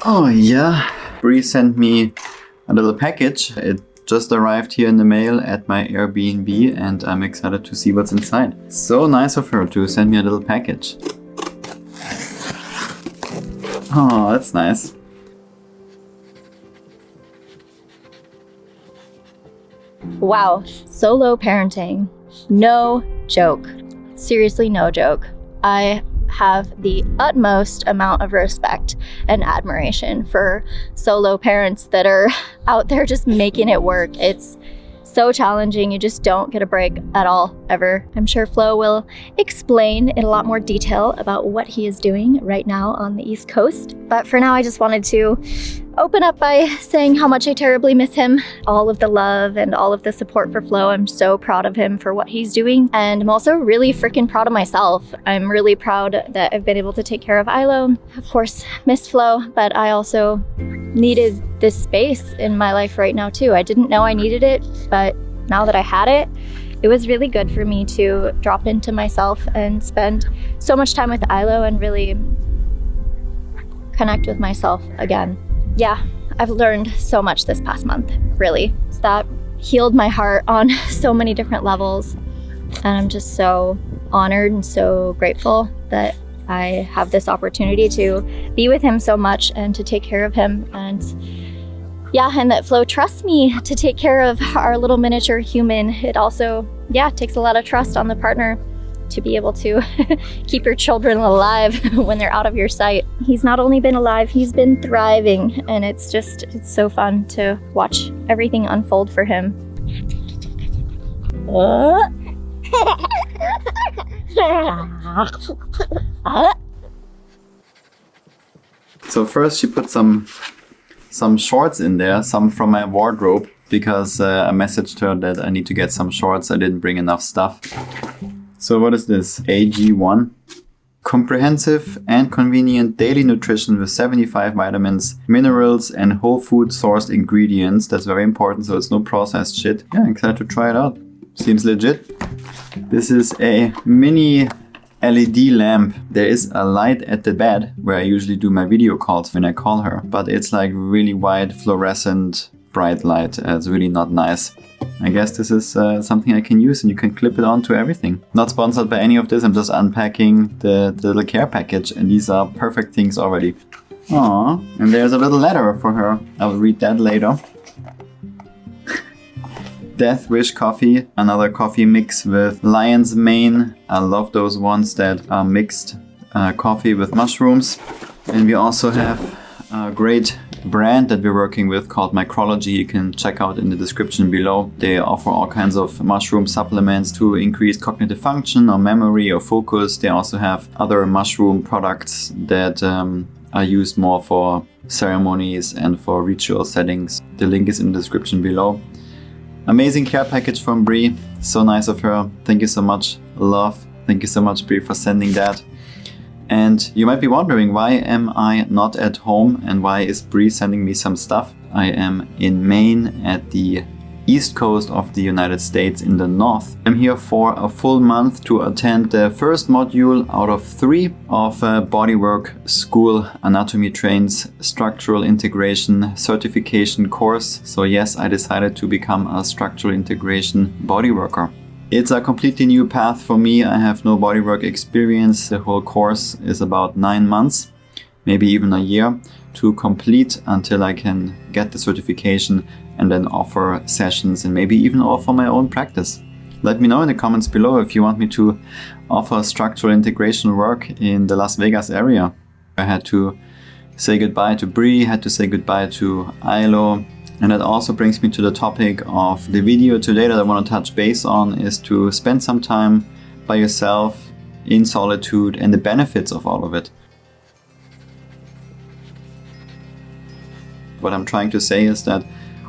Oh yeah, Bre sent me a little package. It just arrived here in the mail at my Airbnb and I'm excited to see what's inside. So nice of her to send me a little package. Oh, that's nice. Wow, solo parenting. No joke. Seriously, no joke. I have the utmost amount of respect and admiration for solo parents that are out there just making it work. It's so challenging. You just don't get a break at all, ever. I'm sure Flo will explain in a lot more detail about what he is doing right now on the East Coast. But for now, I just wanted to open up by saying how much I terribly miss him. All of the love and all of the support for Flo. I'm so proud of him for what he's doing. And I'm also really freaking proud of myself. I'm really proud that I've been able to take care of Ilo. Of course, miss Flo, but I also needed this space in my life right now too. I didn't know I needed it, but now that I had it, it was really good for me to drop into myself and spend so much time with Ilo and really connect with myself again. Yeah, I've learned so much this past month, really. That healed my heart on so many different levels. And I'm just so honored and so grateful that I have this opportunity to be with him so much and to take care of him. And yeah, and that Flo trusts me to take care of our little miniature human. It also, yeah, takes a lot of trust on the partner to be able to keep your children alive when they're out of your sight. He's not only been alive, he's been thriving. And it's so fun to watch everything unfold for him. So first she put some shorts in there, some from my wardrobe, because I messaged her that I need to get some shorts. I didn't bring enough stuff. So what is this? AG1? Comprehensive and convenient daily nutrition with 75 vitamins, minerals, and whole food sourced ingredients. That's very important, so it's no processed shit. Yeah, I'm excited to try it out. Seems legit. This is a mini LED lamp. There is a light at the bed where I usually do my video calls when I call her, but it's like really white, fluorescent, bright light. It's really not nice. I guess this is something I can use and you can clip it onto everything. Not sponsored by any of this, I'm just unpacking the little care package and these are perfect things already. Aww, and there's a little letter for her. I will read that later. Death Wish coffee, another coffee mix with lion's mane. I love those ones that are mixed coffee with mushrooms. And we also have a great brand that we're working with called Micrology. You can check out in the description below. They offer all kinds of mushroom supplements to increase cognitive function or memory or focus. They also have other mushroom products that are used more for ceremonies and for ritual settings. The link is in the description below. Amazing care package from Bre. So nice of her. Thank you so much. Love. Thank you so much, Bre, for sending that. And you might be wondering, why am I not at home and why is Bre sending me some stuff? I am in Maine at the east coast of the United States in the north. I'm here for a full month to attend the first module out of 3 of Bodywork School Anatomy Trains Structural Integration Certification course. So yes, I decided to become a structural integration bodyworker. It's a completely new path for me. I have no bodywork experience. The whole course is about 9 months, maybe even a year to complete until I can get the certification and then offer sessions and maybe even offer my own practice. Let me know in the comments below if you want me to offer structural integration work in the Las Vegas area. I had to say goodbye to Bre, had to say goodbye to Ilo. And that also brings me to the topic of the video today that I want to touch base on, is to spend some time by yourself in solitude and the benefits of all of it. What I'm trying to say is that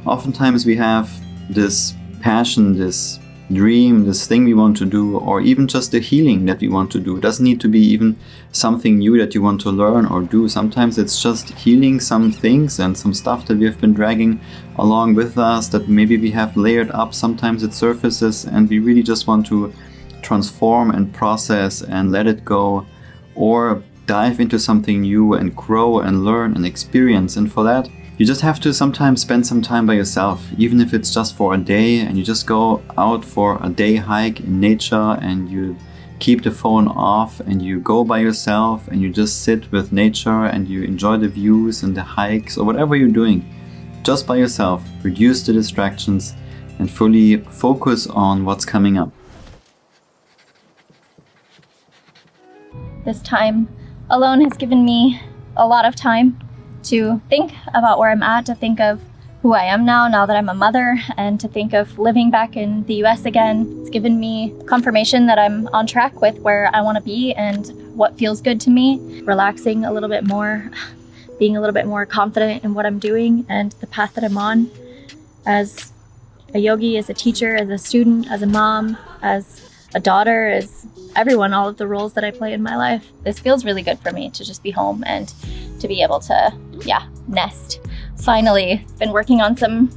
oftentimes we have this passion, this dream, this thing we want to do, or even just the healing that we want to do. It doesn't need to be even something new that you want to learn or do. Sometimes it's just healing some things and some stuff that we have been dragging along with us that maybe we have layered up. Sometimes it surfaces and we really just want to transform and process and let it go, or dive into something new and grow and learn and experience. And for that, you just have to sometimes spend some time by yourself, even if it's just for a day, and you just go out for a day hike in nature and you keep the phone off and you go by yourself and you just sit with nature and you enjoy the views and the hikes or whatever you're doing. Just by yourself, reduce the distractions and fully focus on what's coming up. This time alone has given me a lot of time to think about where I'm at, to think of who I am now that I'm a mother, and to think of living back in the US again. It's given me confirmation that I'm on track with where I want to be and what feels good to me. Relaxing a little bit more, being a little bit more confident in what I'm doing and the path that I'm on. As a yogi, as a teacher, as a student, as a mom, as a daughter, as everyone, all of the roles that I play in my life. This feels really good for me to just be home and to be able to, nest. Finally, been working on some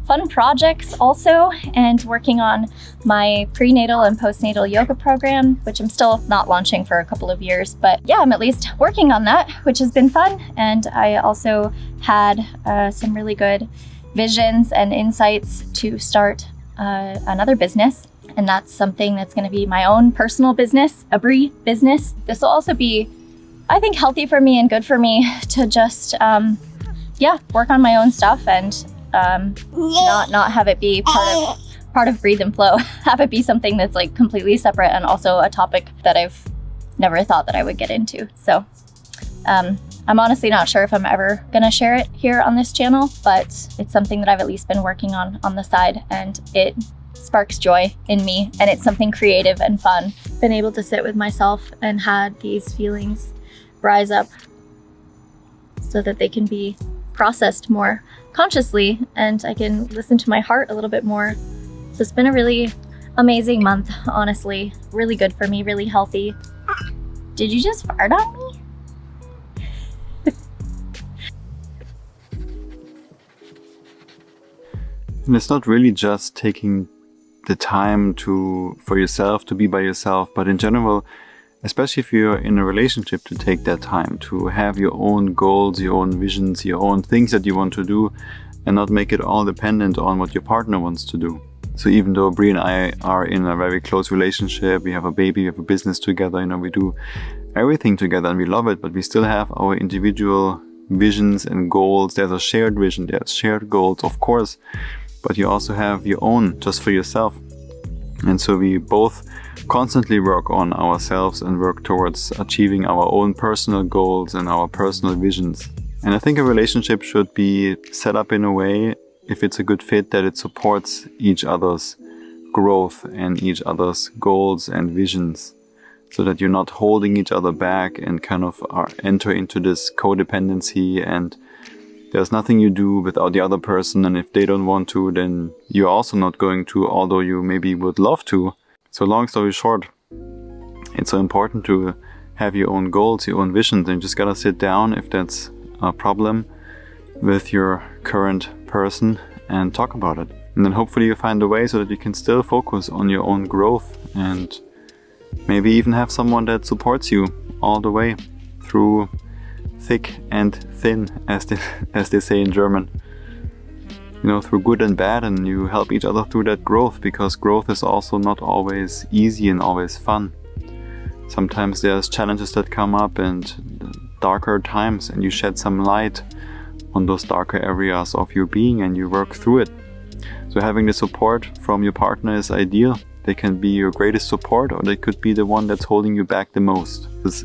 fun projects also, and working on my prenatal and postnatal yoga program, which I'm still not launching for a couple of years, but I'm at least working on that, which has been fun. And I also had some really good visions and insights to start another business. And that's something that's going to be my own personal business, a Bre business. This will also be, I think, healthy for me and good for me to just, work on my own stuff and not have it be part of Breathe and Flow. Have it be something that's like completely separate and also a topic that I've never thought that I would get into. So I'm honestly not sure if I'm ever going to share it here on this channel, but it's something that I've at least been working on the side, and it sparks joy in me, and it's something creative and fun. Been able to sit with myself and had these feelings rise up so that they can be processed more consciously and I can listen to my heart a little bit more. So it's been a really amazing month, honestly. Really good for me, really healthy. Did you just fart on me? And it's not really just taking the time for yourself to be by yourself, but in general, especially if you're in a relationship, to take that time to have your own goals, your own visions, your own things that you want to do, and not make it all dependent on what your partner wants to do. So even though Bre and I are in a very close relationship, we have a baby, we have a business together, we do everything together and we love it, but we still have our individual visions and goals. There's a shared vision, there's shared goals, of course, but you also have your own just for yourself. And so we both constantly work on ourselves and work towards achieving our own personal goals and our personal visions. And I think a relationship should be set up in a way, if it's a good fit, that it supports each other's growth and each other's goals and visions, so that you're not holding each other back and kind of enter into this codependency, and there's nothing you do without the other person, and if they don't want to, then you're also not going to, although you maybe would love to. So long story short, it's so important to have your own goals, your own visions, and you just gotta sit down if that's a problem with your current person and talk about it. And then hopefully you find a way so that you can still focus on your own growth and maybe even have someone that supports you all the way through thick and thin, as they say in German. Through good and bad, and you help each other through that growth, because growth is also not always easy and always fun. Sometimes there's challenges that come up and darker times, and you shed some light on those darker areas of your being and you work through it. So having the support from your partner is ideal. They can be your greatest support, or they could be the one that's holding you back the most. It's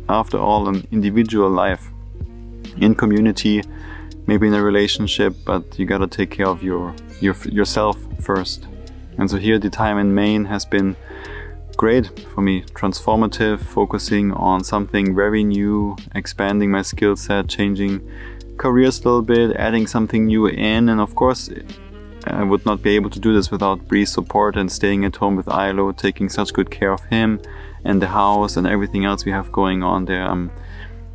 after all an individual life in community, maybe in a relationship, but you gotta take care of yourself first. And so here the time in Maine has been great for me, transformative, focusing on something very new, expanding my skill set, changing careers a little bit, adding something new in. And of course I would not be able to do this without Bre's support and staying at home with Ilo, taking such good care of him and the house and everything else we have going on there. I'm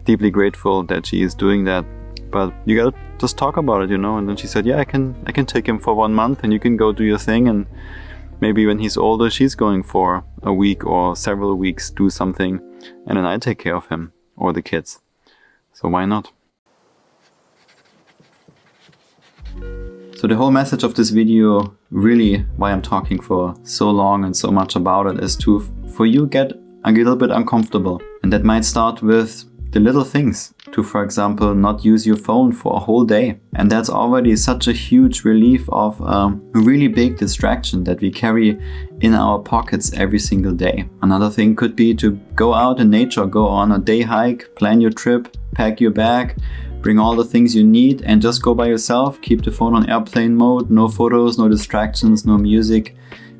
deeply grateful that she is doing that. But you gotta just talk about it, And then she said, yeah, I can take him for 1 month and you can go do your thing. And maybe when he's older, she's going for a week or several weeks, do something. And then I take care of him. or the kids. So why not? So the whole message of this video, really why I'm talking for so long and so much about it, is to, for you, get a little bit uncomfortable. And that might start with the little things. To, for example, not use your phone for a whole day. And that's already such a huge relief of a really big distraction that we carry in our pockets every single day. Another thing could be to go out in nature, go on a day hike, plan your trip, pack your bag, bring all the things you need and just go by yourself. Keep the phone on airplane mode, no photos, no distractions, no music.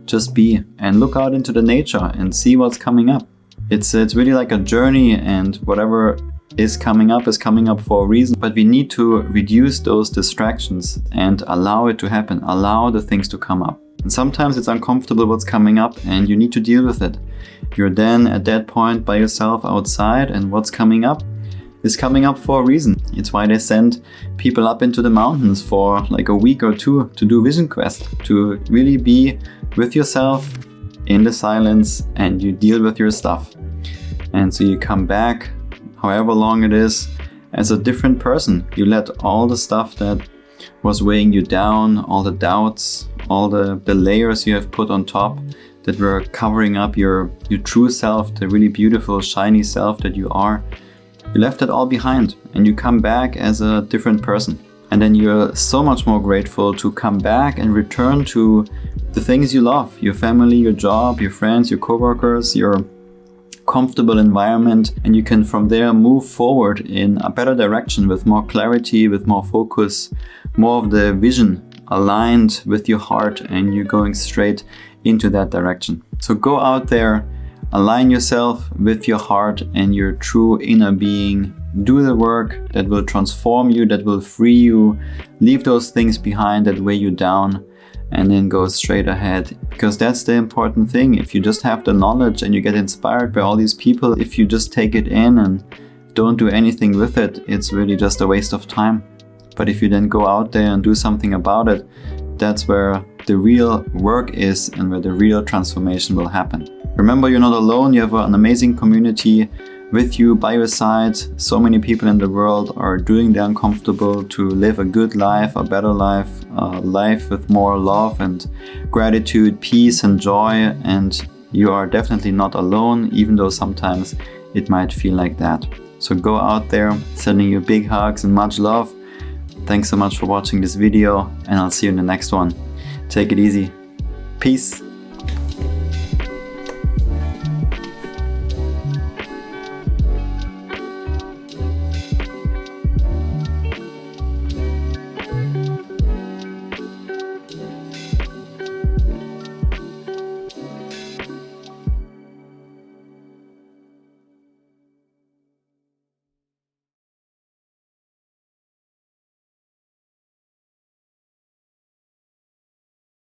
Just be and look out into the nature and see what's coming up. It's really like a journey, and whatever is coming up for a reason. But we need to reduce those distractions and allow it to happen. Allow the things to come up. And sometimes it's uncomfortable what's coming up and you need to deal with it. You're then at that point by yourself outside, and what's coming up is coming up for a reason. It's why they send people up into the mountains for like a week or two to do vision quest, to really be with yourself in the silence and you deal with your stuff. And so you come back, however long it is, as a different person. You let all the stuff that was weighing you down, all the doubts, all the layers you have put on top that were covering up your true self, the really beautiful, shiny self that you are. You left it all behind and you come back as a different person. And then you're so much more grateful to come back and return to the things you love, your family, your job, your friends, your coworkers, your comfortable environment, and you can from there move forward in a better direction with more clarity, with more focus, more of the vision aligned with your heart, and you're going straight into that direction. So go out there, align yourself with your heart and your true inner being. Do the work that will transform you, that will free you. Leave those things behind that weigh you down, and then go straight ahead. Because that's the important thing. If you just have the knowledge and you get inspired by all these people, if you just take it in and don't do anything with it, it's really just a waste of time. But if you then go out there and do something about it, that's where the real work is and where the real transformation will happen. Remember, you're not alone. You have an amazing community with you, by your side. So many people in the world are doing the uncomfortable to live a good life, a better life, a life with more love and gratitude, peace and joy. And you are definitely not alone, even though sometimes it might feel like that. So go out there, sending you big hugs and much love. Thanks so much for watching this video, and I'll see you in the next one. Take it easy. Peace.